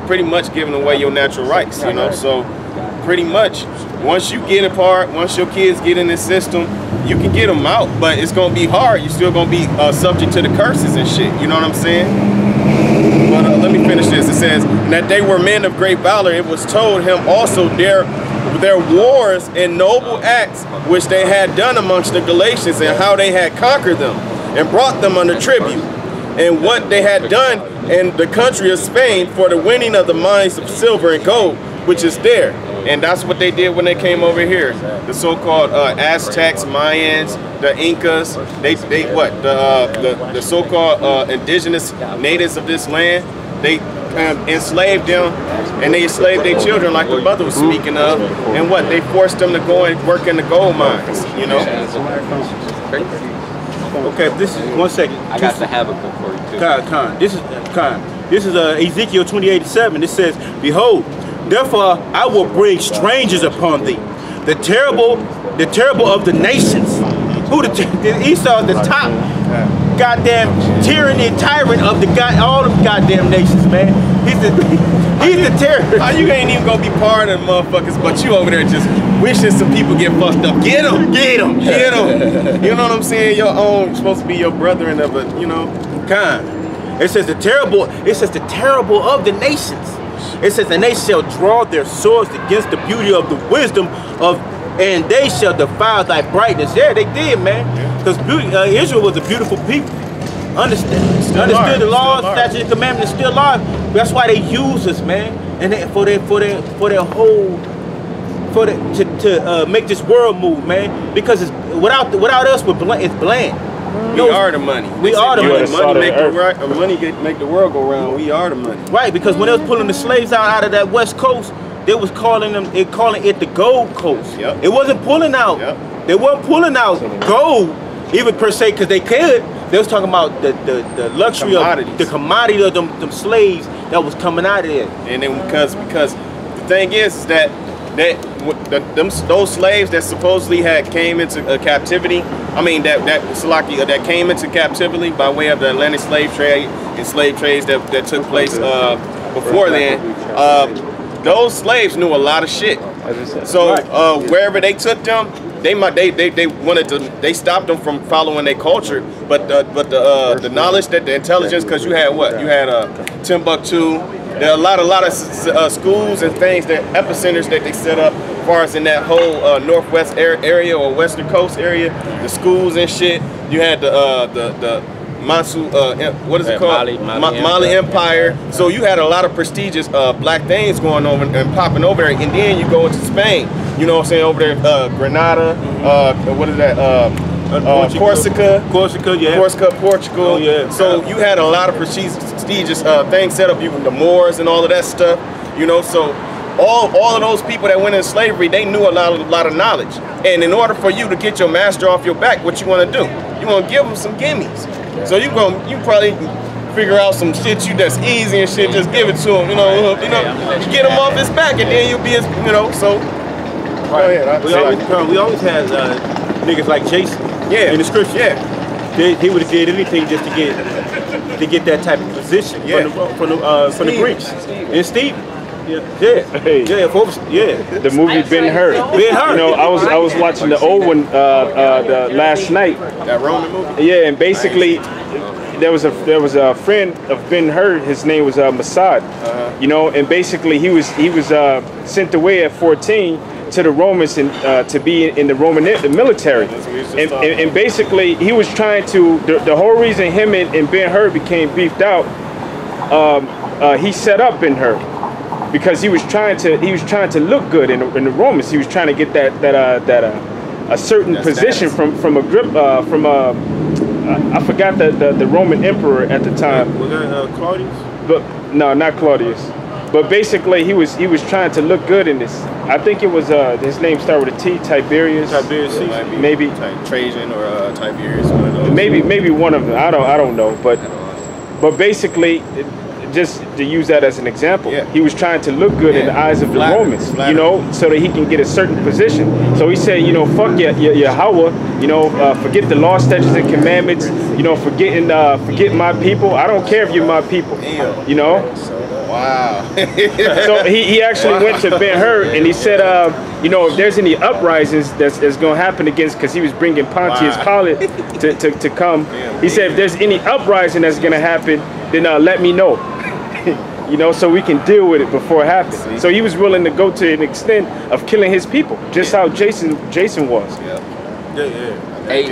pretty much giving away your natural rights, you know. So pretty much, once you get apart, once your kids get in this system, you can get them out, but it's gonna be hard. You're still gonna be subject to the curses and shit. You know what I'm saying? But let me finish this. It says, and that they were men of great valor. It was told him also their wars and noble acts which they had done amongst the Galatians, and how they had conquered them and brought them under tribute, and what they had done in the country of Spain for the winning of the mines of silver and gold, which is there. And that's what they did when they came over here. The so-called Aztecs, Mayans, the Incas, the so-called indigenous natives of this land, they enslaved them, and they enslaved their children, like the brother was speaking of. And what? They forced them to go and work in the gold mines, you know? Okay, this is 1 second. I got the Habakkuk for you too. This is Ezekiel 20:87. It says, "Behold, therefore I will bring strangers upon thee, the terrible of the nations." Who Esau is the top goddamn tyrant of all the goddamn nations, man. He's the terrorist. How you ain't even gonna be part of the motherfuckers, but you over there just wishing some people get fucked up. Get them, get them, get them. You know what I'm saying? Your own, supposed to be your brother and but you know. It says the terrible of the nations. It says, and they shall draw their swords against the beauty of the wisdom of, and they shall defile thy brightness. Yeah, they did, man. Because Israel was a beautiful people. Understood the laws, statutes, and commandments, still alive. That's why they use us, man. And they, to make this world move, man. Because it's, without us, it's bland. We are the money. We are the money. Money make the world go round. We are the money. Right, because when they was pulling the slaves out of that West Coast, they was calling it the Gold Coast. Yep. It wasn't pulling out. Yep. They weren't pulling out gold, even per se, because they could. They was talking about the luxury of the commodity of them slaves that was coming out of there. And then because the thing is that those slaves that supposedly came into captivity, I mean that came into captivity by way of the Atlantic slave trade and slave trades that took place before then. Those slaves knew a lot of shit. So wherever they took them, they stopped them from following their culture, but the knowledge, the intelligence, because you had what? You had Timbuktu. There are a lot of schools and things, epicenters that they set up as far as in that whole northwest area or western coast area, the schools and shit. You had the Mansu, what is it called? Mali Empire. So you had a lot of prestigious black things going on and popping over there. And then you go into Spain, you know what I'm saying, over there, Grenada, what is that? Corsica, yeah. Corsica, Portugal. Oh, yeah. So you had a lot of prestigious things set up, even the Moors and all of that stuff, you know. So all of those people that went into slavery, they knew a lot of knowledge. And in order for you to get your master off your back, what you want to do? You want to give them some gimmies. So you probably figure out some shit that's easy and shit, just give it to him, you know, get him off his back, and then you'll be, you know. So go ahead. We always had niggas like Jason. Yeah. In the scripture. Yeah. He would have did anything just to get that type of position from the Greeks. And Steve. Yeah. The movie Ben-Hur. Ben-Hur. You know, I was watching the old one the last night. That Roman movie. Yeah, and basically there was a friend of Ben-Hur. His name was Mossad. You know, and basically he was sent away at 14 to the Romans and to be in the Roman military. And basically he was trying to. The whole reason him and Ben-Hur became beefed out. He set up Ben-Hur. Because he was trying to look good in the Romans. He was trying to get a certain position from a grip I forgot the Roman emperor at the time. Was that Claudius? But no, not Claudius. But basically he was trying to look good in this. I think it was his name started with a T. Tiberius. Tiberius Caesar. Maybe Trajan or Tiberius. One of those. Maybe one of them. I don't know. But basically. Just to use that as an example, he was trying to look good in the eyes of the Romans, you know, so that he can get a certain position. So he said, you know, fuck Yahweh, you know, forget the law, statutes, and commandments, you know, forget my people. I don't care if you're my people, you know. Wow. So he actually went to Ben-Hur and he said, you know, if there's any uprisings that's going to happen against, because he was bringing Pontius Pilate to come. He said, if there's any uprising that's going to happen, then let me know. You know, so we can deal with it before it happens. So he was willing to go to an extent of killing his people, just how Jason was. Hey,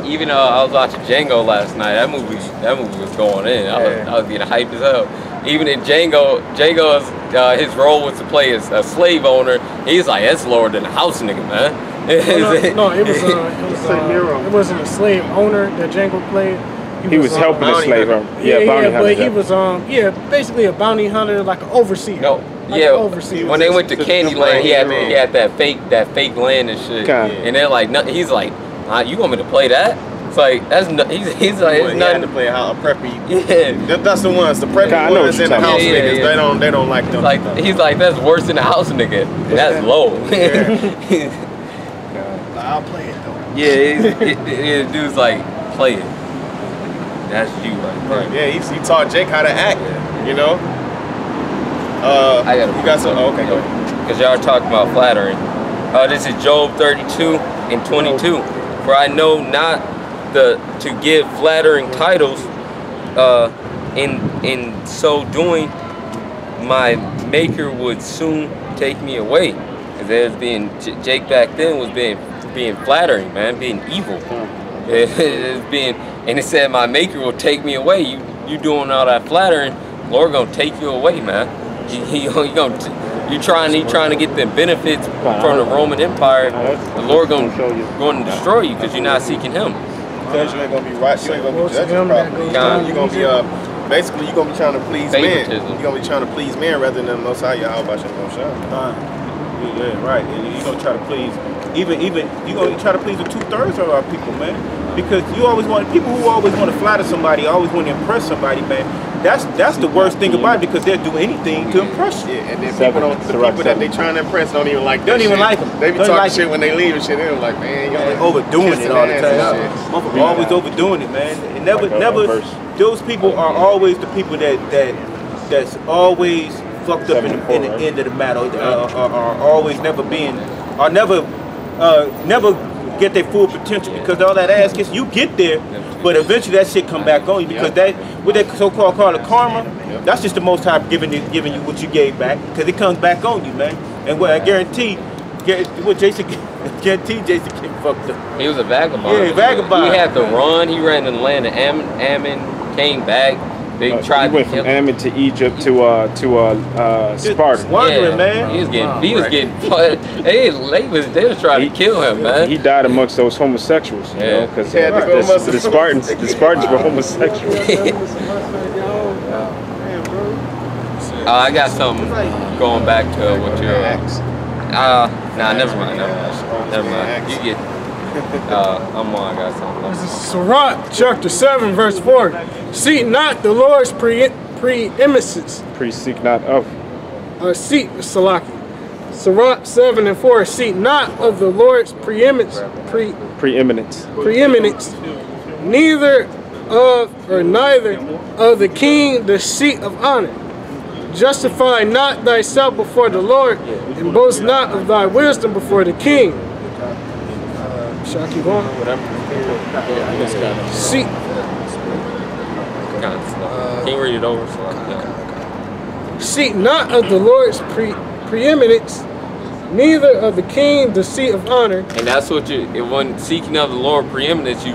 even I was watching Django last night. That movie was going in. I was getting hyped as hell. Even in Django's his role was to play as a slave owner. He's like, that's lower than a house nigga, man. It wasn't a slave owner that Django played. He was helping the slave owner. But he was basically a bounty hunter, like an overseer. No. Like yeah, overseer. when they went to Candyland, he had that fake land and shit. And they're like, he's like, you want me to play that? It's like he's like, it's nothing to play a preppy. Yeah, that's the ones. The preppy ones in the house niggas. They don't like them. Like he's like, that's worse than the house nigga. That's low. I'll play it though. Yeah, dude's like, play it. That's you, right? Yeah, he taught Jake how to act. You know. You got some? Okay, go ahead. Because y'all are talking about flattering. This is Job 32 and 22. For I know not to give flattering titles. In so doing, my Maker would soon take me away. Because there's being Jake back then was being flattering, man, being evil. It's being, and it said my Maker will take me away. You doing all that flattering, Lord gonna take you away, man. You trying to get the benefits from the Roman Empire. The Lord going to destroy you because you're not seeking Him. Because you ain't gonna be right. You ain't gonna be judging properly. You're gonna be basically you're gonna be trying to please men. You're gonna be trying to please men rather than the Most High Yahweh Shem. Yeah, right. And you're gonna try to please even you're gonna try to please the 2/3 of our people, man. Because you always want people who always want to flatter somebody, always want to impress somebody, man. That's the worst thing about it, because they'll do anything to impress you. Yeah, and then the people that they trying to impress don't even like them. Don't even like them. They be talking shit when they leave and shit. They're like, man, y'all overdoing it all the time. Always overdoing it, man. And never. Those people are always the people that's always fucked up in the end of the matter. Are always never get their full potential, because all that ass kissing, you get there, but eventually that shit come back on you, because what they so-called call it karma, that's just the Most High giving you what you gave back, because it comes back on you, man. And what I guarantee Jason getting fucked up. He was a vagabond. Yeah, vagabond. He had to run. He ran in the land of Ammon, came back. They tried he went from Ammon to Egypt to Sparta. Wandering, man. He was getting they was trying to kill him, man. He died amongst those homosexuals, you know, because the Spartans were homosexuals. I got something going back to what you're. Never mind. You get. I got something. This is Sirach chapter 7 verse 4. Seek not the Lord's preeminence. Seek not of. Seek Salaki. Sirach 7 and 4. Seek not of the Lord's preeminence. Neither of the king the seat of honor. Justify not thyself before the Lord, and boast not of thy wisdom before the king. Shall I keep going? Seek. Can you read it over? Seek not of the Lord's preeminence, neither of the king the seat of honor. And that's what when seeking of the Lord preeminence, you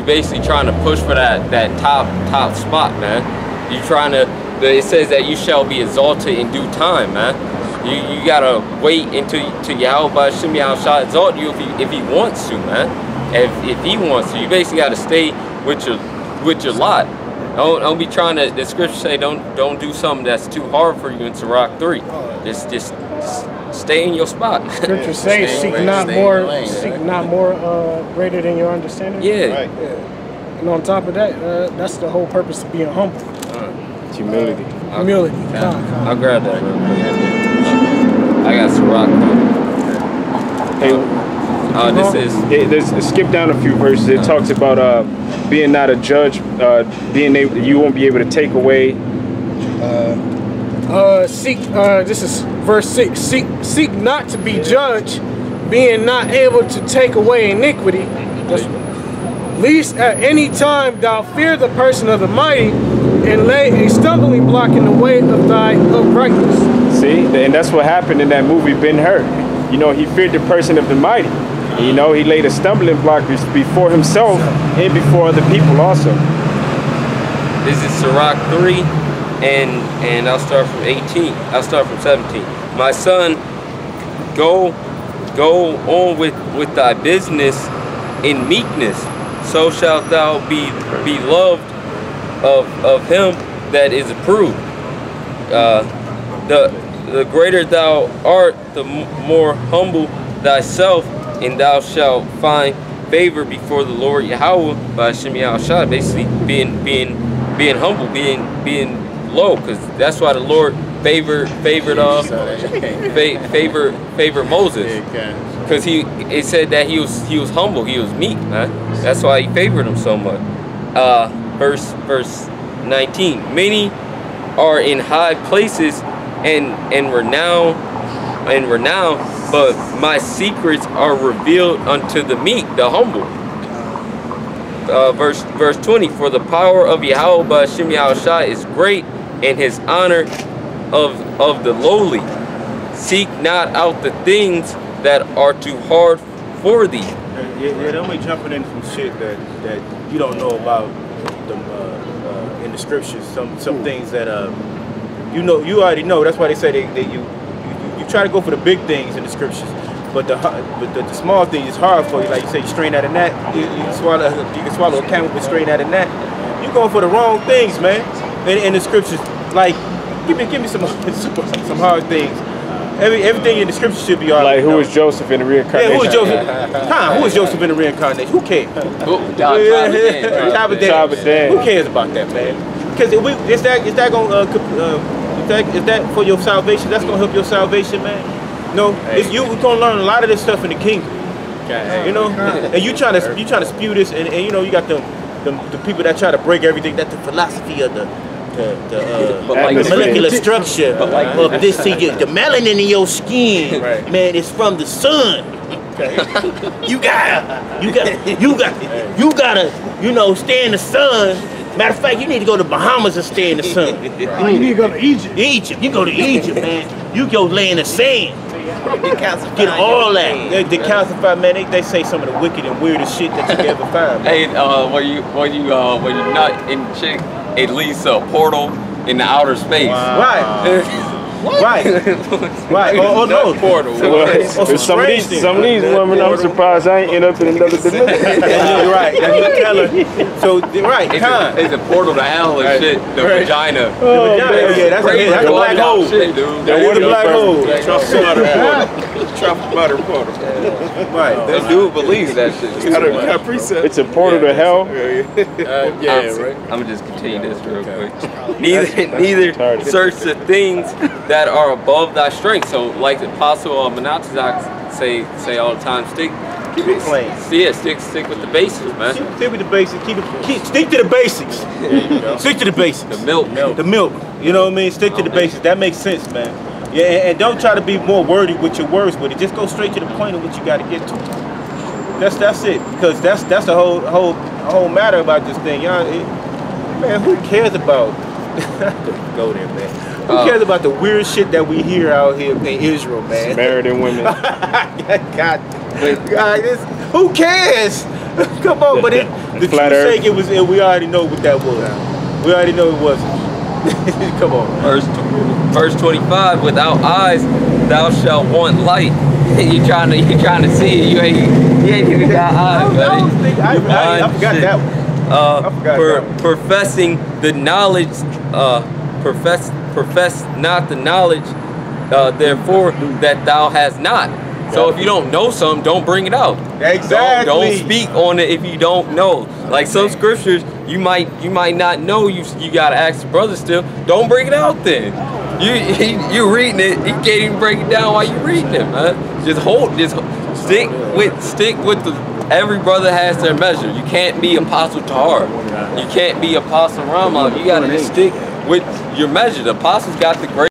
basically trying to push for that top spot, man. You trying to. It says that you shall be exalted in due time, man. You gotta wait until Yahweh Shem Yahweh exalt you if he wants to, man. If he wants to, you basically gotta stay with your lot. Don't be trying to. The scripture say don't do something that's too hard for you in Sirach 3. Just stay in your spot. Scripture says seek not more greater than your understanding. Yeah. And on top of that, that's the whole purpose of being humble. Humility. Humility. I'll grab that real quick. I got Sirach. Hey, there's skip down a few verses. It talks about being not a judge, you won't be able to take away. This is verse 6. Seek not to be judged, being not able to take away iniquity. Least at any time thou fear the person of the mighty, and lay a stumbling block in the way of thy uprightness. See, and that's what happened in that movie, Ben-Hur. You know, he feared the person of the mighty. And, you know, he laid a stumbling block before himself and before other people also. This is Sirach 3, and I'll start from 18. I'll start from 17. My son, go on with thy business in meekness. So shalt thou be loved of him that is approved. The greater thou art, the more humble thyself, and thou shalt find favor before the Lord Yahweh by Hashem Yahushua. Basically, being humble, being low, because that's why the Lord favored Moses, because it said that he was humble, he was meek, man. That's why he favored him so much. Verse 19. Many are in high places and renown, but my secrets are revealed unto the meek, the humble. Verse 20. For the power of Yahweh by Hashem Yahushua is great, and his honor of the lowly. Seek not out the things that are too hard for thee. Yeah, don't be jumping into some shit that you don't know about in the scriptures. Some things that you already know. That's why they say you try to go for the big things in the scriptures, but the small thing is hard for you. Like you say, you strain out a gnat. You can swallow a camel with strain out a gnat. You're going for the wrong things, man. In the scriptures, like give me some hard things. Everything in the scripture should be all like who is Joseph in the reincarnation? Yeah, who is Joseph? Who is Joseph in the reincarnation? Who cares? Who cares about that, man? Because is that for your salvation? That's gonna help your salvation, man. No, we're gonna learn a lot of this stuff in the kingdom. You know, and you trying to spew this, and you know you got the people that try to break everything. That the philosophy of the molecular structure of this, the melanin in your skin, man, is from the sun. Okay. you gotta, stay in the sun. Matter of fact, you need to go to Bahamas and stay in the sun. You need to go to Egypt. You go to Egypt, man. You go lay in the sand. Get all that. They decalcify, man. They say some of the wicked and weirdest shit that you can ever find. Hey, when you nut in the chick, it leads to a portal in the outer space. Wow. Right. Oh no. Portal. Some of these women, I'm surprised I ain't end up in another dimension. You're right. So right. It's a portal to hell and shit. The vagina. Yeah, that's a black hole. Shit, dude. That's a black hole. Trump butter portal. Right. That dude believes that shit. It's a portal to hell. I'm gonna just continue this real quick. Neither search the things that are above thy strength. So, like the Apostle Menachizak say all the time, keep it plain. Yeah, stick with the basics, man. Stick with the basics. Stick to the basics. Stick to the basics. The milk. You know what I mean? Stick to the basics. That makes sense, man. Yeah, and don't try to be more wordy with your words with it. Just go straight to the point of what you got to get to. That's it. Because that's the whole matter about this thing, y'all. Man, who cares about? Go there, man. Who cares about the weird shit that we hear out here in Israel, man? Samaritan women. God, who cares? Come on, but the truth sake, we already know what that was. We already know it wasn't. Come on. Verse 25. Without eyes, thou shalt want light. You trying to see it. You ain't even got eyes, buddy. I forgot that one. Professing the knowledge, profess not the knowledge, therefore that thou hast not. So if you don't know something, don't bring it out. Exactly. Don't speak on it if you don't know. Like some scriptures, you might not know. You gotta ask the brother still. Don't bring it out then. You reading it, you can't even break it down while you reading it, man. Just stick with the. Every brother has their measure. You can't be Apostle Tahar. You can't be Apostle Ramah. You gotta just stick with your measure. The apostles got the great.